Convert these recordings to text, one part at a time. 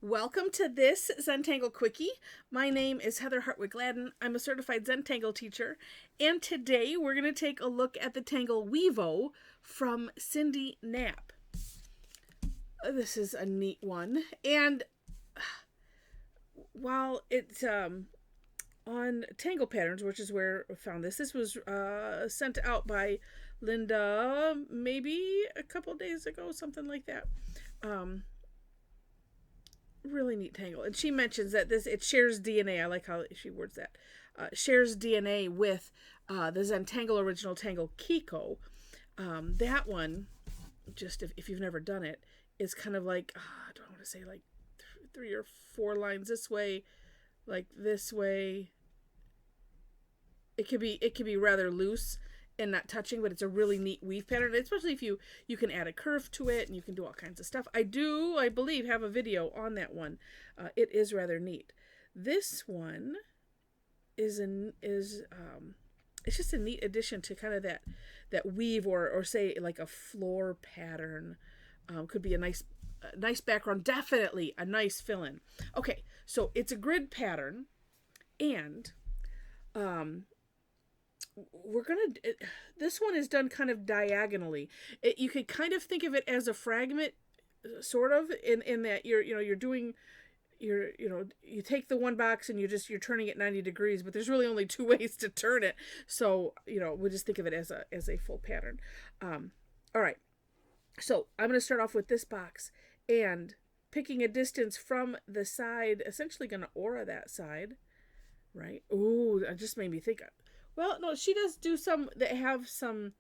Welcome to this Zentangle Quickie. My name is Heather Hartwick Gladden. I'm a certified Zentangle teacher, and today we're going to take a look at the tangle Wevo from Cyndi Knapp. This is a neat one, and while it's on Tangle Patterns, which is where I found this, this was sent out by Linda maybe a couple days ago, something like that. Really neat tangle, and she mentions that it shares DNA. I like how she words that. Shares DNA with the Zentangle original tangle Kiko. That one, just if you've never done it, is kind of like I don't want to say like three or four lines this way, like this way. It could be rather loose and not touching, but it's a really neat weave pattern, especially if you can add a curve to it and you can do all kinds of stuff. I believe, have a video on that one. It is rather neat. This one is it's just a neat addition to kind of that weave or say like a floor pattern. Could be a nice background, definitely a nice fill-in. Okay, so it's a grid pattern, and this one is done kind of diagonally. You could kind of think of it as a fragment, sort of, in that you take the one box and you're turning it 90 degrees, but there's really only two ways to turn it. So we'll just think of it as a full pattern. All right, so I'm going to start off with this box and picking a distance from the side, essentially going to aura that side, right? Ooh, it just made me think. Well, no, she does do some that have some,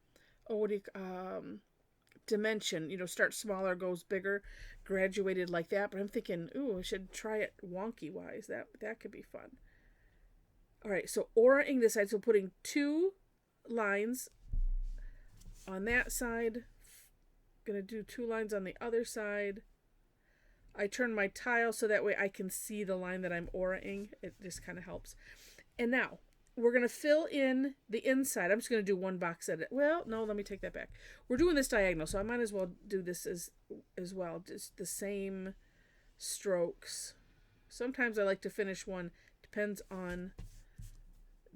dimension. Start smaller, goes bigger, graduated like that. But I'm thinking, ooh, I should try it wonky wise. That could be fun. All right, so auraing this side, so putting two lines on that side. Gonna do two lines on the other side. I turn my tile so that way I can see the line that I'm auraing. It just kind of helps. And now we're going to fill in the inside. I'm just going to do one box at it. Well, no, let me take that back. We're doing this diagonal, so I might as well do this as well. Just the same strokes. Sometimes I like to finish one. Depends on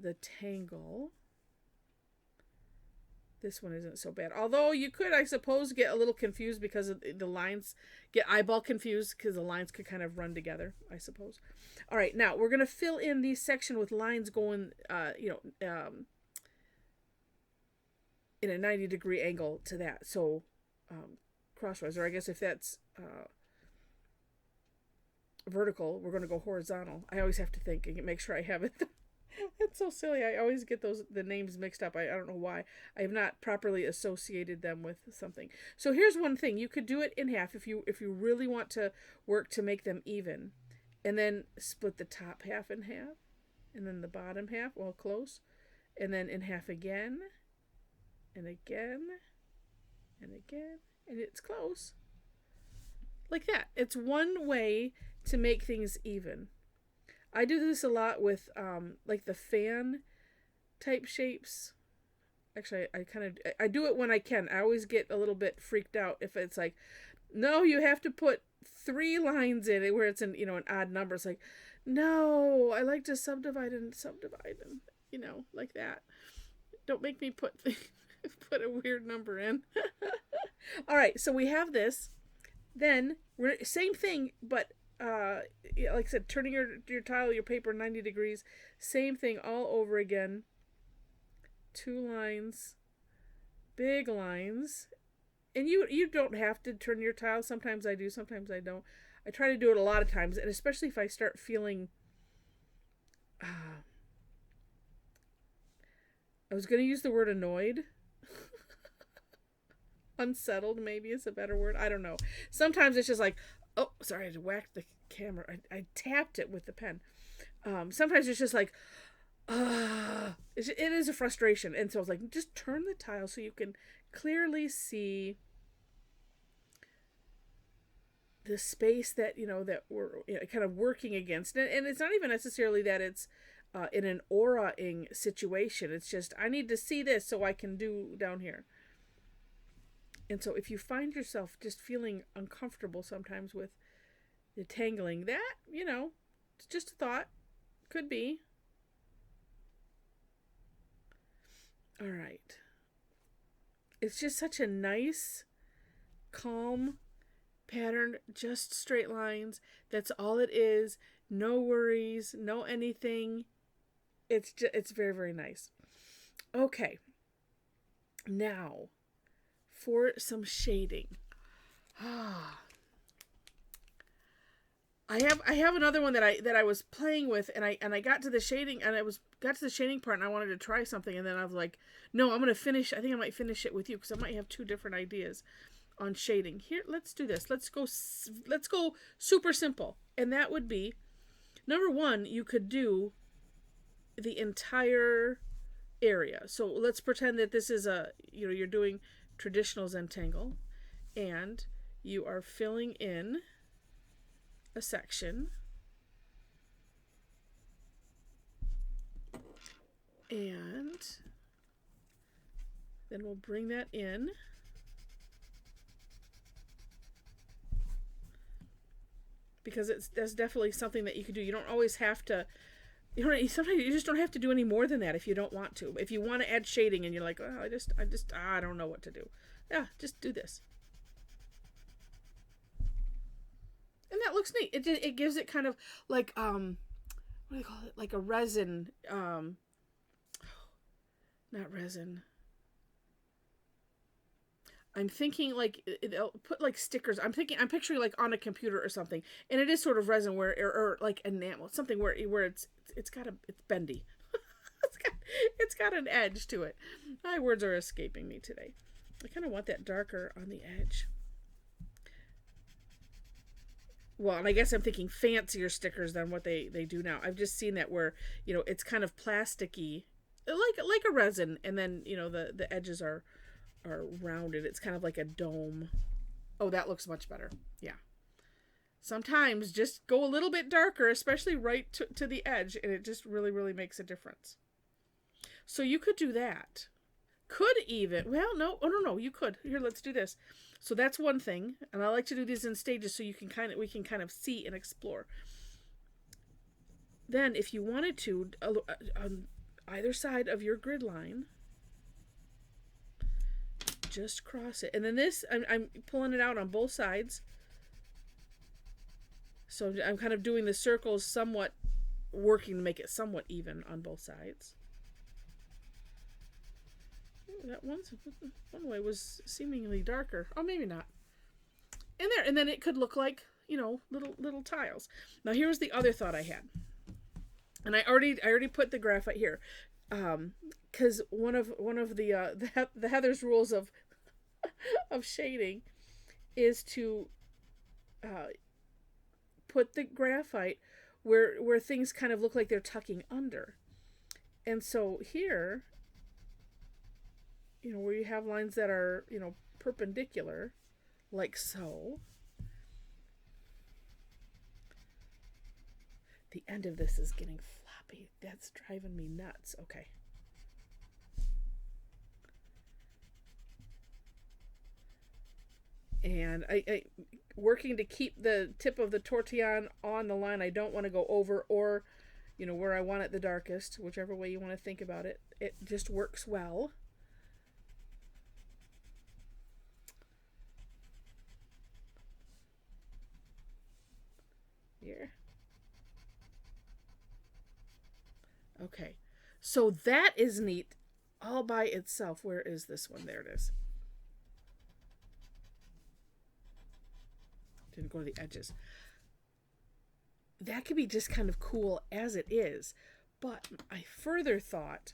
the tangle. This one isn't so bad. Although you could, I suppose, get a little confused because of the lines, get eyeball confused because the lines could kind of run together, I suppose. All right, now we're going to fill in these section with lines going, in a 90-degree angle to that. So crosswise, or I guess if that's vertical, we're going to go horizontal. I always have to think and make sure I have it. It's so silly. I always get the names mixed up. I don't know why. I have not properly associated them with something. So here's one thing. You could do it in half if you really want to work to make them even. And then split the top half in half. And then the bottom half, well, close. And then in half again. And again. And again. And it's close. Like that. It's one way to make things even. I do this a lot with like the fan type shapes. Actually, I do it when I can. I always get a little bit freaked out if it's like, no, you have to put 3 lines in it where it's an odd number. It's like, no, I like to subdivide and like that. Don't make me put a weird number in. All right, so we have this. Then same thing, but like I said, turning your tile, your paper 90 degrees, same thing all over again. 2 lines, big lines, and you don't have to turn your tile. Sometimes I do, sometimes I don't. I try to do it a lot of times, and especially if I start feeling I was going to use the word annoyed. Unsettled maybe is a better word. I don't know. Sometimes it's just like, oh, sorry, I whacked the camera. I tapped it with the pen. Sometimes it's just like, it is a frustration. And so I was like, just turn the tile so you can clearly see the space that, that we're kind of working against. And it's not even necessarily that it's in an aura-ing situation. It's just, I need to see this so I can do down here. And so if you find yourself just feeling uncomfortable sometimes with the tangling. That, it's just a thought. Could be. All right. It's just such a nice, calm pattern, just straight lines. That's all it is. No worries, no anything. It's very, very nice. Okay. Now, for some shading. I have another one that I was playing with, and I got to the shading, and got to the shading part, and I wanted to try something, and then I was like, no, I'm gonna finish. I think I might finish it with you because I might have two different ideas on shading. Here, let's do this. Let's go super simple, and that would be, number one, you could do the entire area. So let's pretend that this is you're doing traditional Zentangle, and you are filling in a section, and then we'll bring that in, because that's definitely something that you could do. You don't always have to, sometimes you just don't have to do any more than that if you don't want to. If you want to add shading and you're like, oh, I don't know what to do. Yeah, just do this. And that looks neat. It gives it kind of like, what do you call it? Like a resin, not resin. I'm thinking like it'll put like stickers. I'm picturing like on a computer or something, and it is sort of resin or like enamel, something where it's bendy. it's got an edge to it. My words are escaping me today. I kind of want that darker on the edge. Well, and I guess I'm thinking fancier stickers than what they do now. I've just seen that where, it's kind of plasticky, like a resin, and then, the edges are rounded. It's kind of like a dome. Oh, that looks much better. Yeah. Sometimes just go a little bit darker, especially right to the edge, and it just really, really makes a difference. So you could do that. Could even, well, no, you could. Here, let's do this. So that's one thing, and I like to do these in stages so we can kind of see and explore. Then, if you wanted to, on either side of your grid line, just cross it. And then this, I'm pulling it out on both sides. So I'm kind of doing the circles somewhat, working to make it somewhat even on both sides. That one way was seemingly darker. Oh, maybe not. In there, and then it could look like, little tiles. Now here's the other thought I had, and I already put the graphite here, because one of the Heather's rules of shading is to put the graphite where things kind of look like they're tucking under, and so here, where you have lines that are, perpendicular, like so. The end of this is getting floppy. That's driving me nuts. Okay. And I working to keep the tip of the tortillon on the line. I don't want to go over or, where I want it the darkest, whichever way you want to think about it. It just works well. Here. Okay, so that is neat all by itself. Where is this one? There it is. Didn't go to the edges. That could be just kind of cool as it is, but my further thought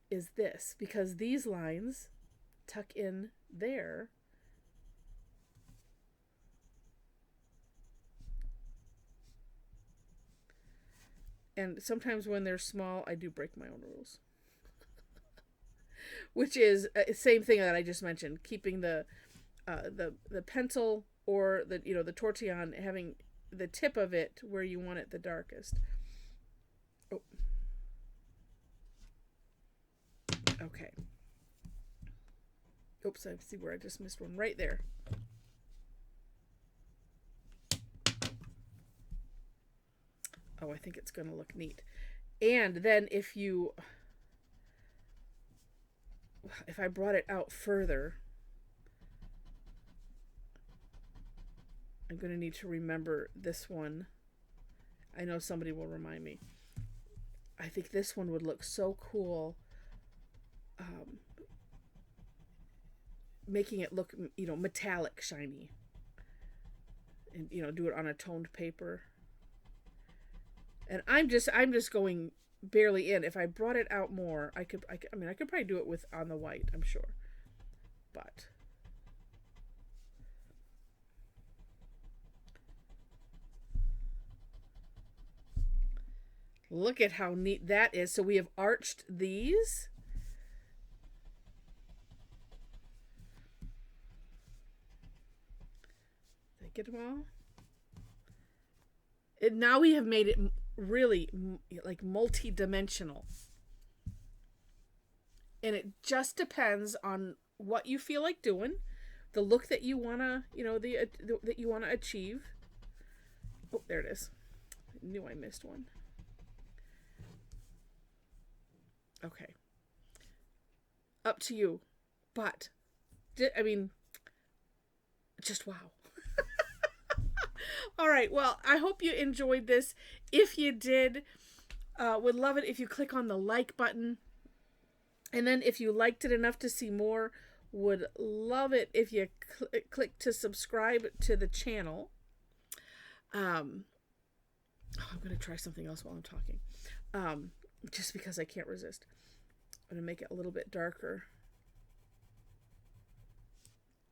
is this, because these lines tuck in there. And sometimes when they're small, I do break my own rules. Which is the same thing that I just mentioned, keeping the pencil or the tortillon, having the tip of it where you want it the darkest. Oh. Okay. Oops, I see where I just missed one right there. Oh, I think it's going to look neat. And then if I brought it out further, I'm going to need to remember this one. I know somebody will remind me. I think this one would look so cool. Making it look, metallic, shiny. And, do it on a toned paper. And I'm just going barely in. If I brought it out more, I could probably do it with on the white, I'm sure. But look at how neat that is. So we have arched these. Did I get them all? Now we have made it really like multi-dimensional. And it just depends on what you feel like doing, the look that you want to, that you want to achieve. Oh, there it is. I knew I missed one. Okay. Up to you. But, just wow. All right. Well, I hope you enjoyed this. If you did, would love it if you click on the like button. And then if you liked it enough to see more, would love it if you click to subscribe to the channel. I'm going to try something else while I'm talking. Just because I can't resist. I'm going to make it a little bit darker.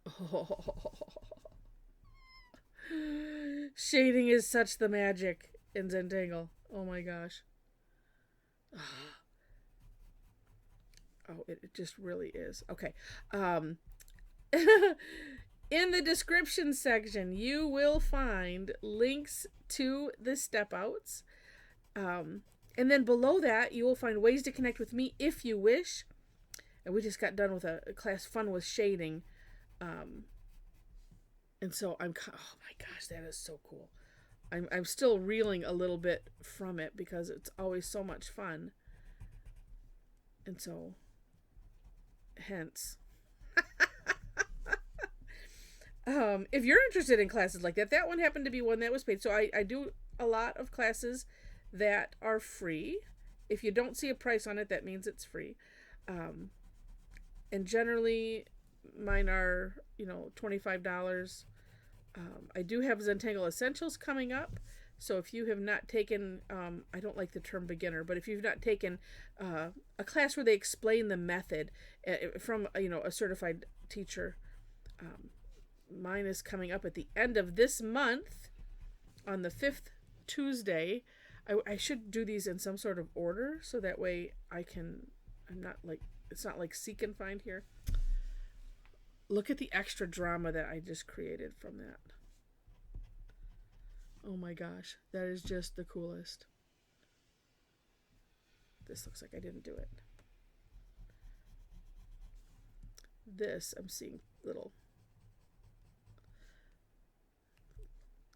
Oh. Shading is such the magic in Zentangle. Oh my gosh. Oh, it just really is. Okay. In the description section, you will find links to the step outs. And then below that, you will find ways to connect with me if you wish. And we just got done with a class fun with shading. And so oh my gosh, that is so cool. I'm still reeling a little bit from it because it's always so much fun. And so, hence. If you're interested in classes like that one happened to be one that was paid. So I do a lot of classes that are free. If you don't see a price on it, that means it's free. And generally, mine are, $25. I do have Zentangle Essentials coming up. So if you have not taken, I don't like the term beginner, but if you've not taken a class where they explain the method from, a certified teacher, mine is coming up at the end of this month on the 5th Tuesday. I should do these in some sort of order so that way it's not like seek and find here. Look at the extra drama that I just created from that. Oh my gosh, that is just the coolest. This looks like I didn't do it. This, I'm seeing little.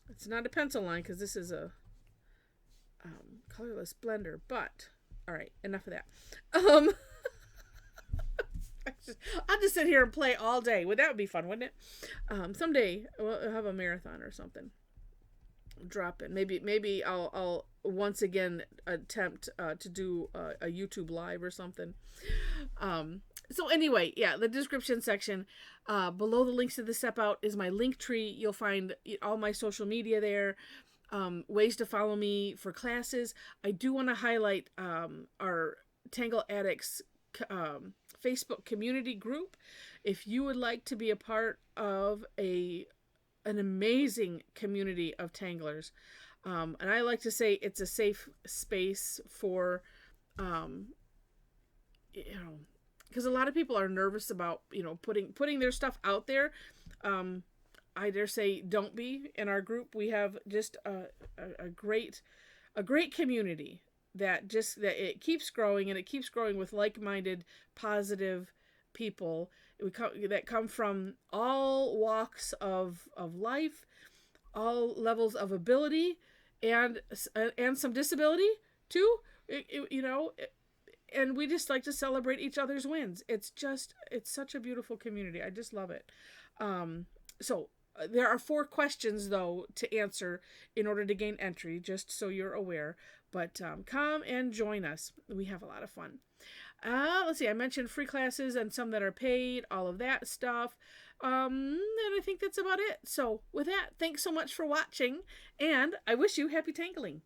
It's not a pencil line because this is a colorless blender, but all right, enough of that. I'll just sit here and play all day. That would be fun, wouldn't it? Someday we'll have a marathon or something. Drop it. Maybe I'll once again attempt to do a YouTube live or something. So anyway, yeah, the description section below the links to the step out is my link tree. You'll find all my social media there. Ways to follow me for classes. I do want to highlight our Tangle Addicts Facebook community group. If you would like to be a part of an amazing community of tanglers, and I like to say it's a safe space for, because a lot of people are nervous about, putting their stuff out there. I dare say don't be. In our group, we have just a great community that it keeps growing, and it keeps growing with like-minded, positive people that come from all walks of life, all levels of ability, and some disability too. And we just like to celebrate each other's wins. It's such a beautiful community. I just love it. So there are 4 questions though to answer in order to gain entry, just so you're aware. But come and join us. We have a lot of fun. Let's see, I mentioned free classes and some that are paid, all of that stuff. And I think that's about it. So with that, thanks so much for watching, and I wish you happy tangling.